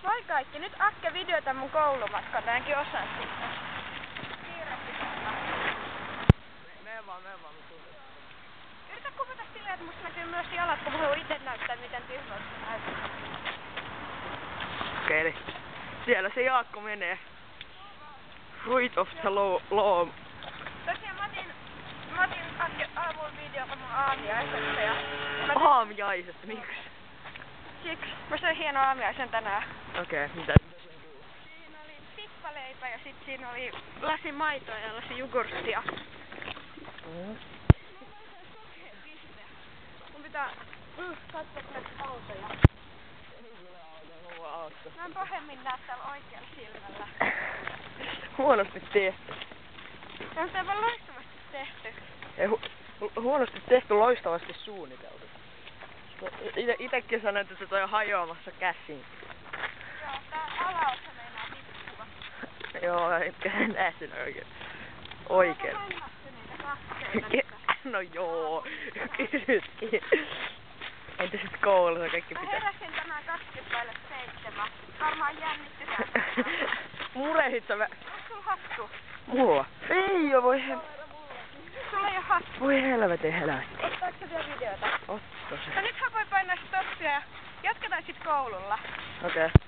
Moi kaikki, nyt Akke videota mun koulumatkalta, ainakin osan siitä. Mene vaan, mä tulen. Yritä kuvata silleen, että musta näkyy myös jalat, kun mä haluan itse näyttää, miten tyhmältä näyttää. Okei, eli siellä se Jaakko menee. Fruit of the law. Tosiaan mä otin Akke aamulla videota mun aamiaisesta ja... Aamiaisesta, miksi? Siksi. Mä söin hieno aamiaisen tänään. Okei, mitä? Siinä oli tippaleipä ja sit siinä oli lasi maitoa ja lasi jogurttia. Mun pitää katsoa näitä autoja. Mä en pahemmin näe täällä oikealla silmällä. Huonosti tehty. On tää vaan loistavasti tehty. Ei, huonosti tehty, loistavasti suunniteltu. Itekin sanoin, että toi on hajoamassa käsiin. Joo, tää alaosa meinaa tippua. Joo, etkä näe sen oikein. No joo, kysytkin. Entä sit koulussa kaikki pitää? Mä heräsin tänään 7:20. Varmaan jännitti tää. Murehit sä Onks sulla hattu? Mulla? Ei oo, voi Sulla ei oo hattu. Voi helvetin. Ottaatko sä vielä videota? Otto se. No nythän voi painaa stoppia ja jatketaan sit koululla. Okei.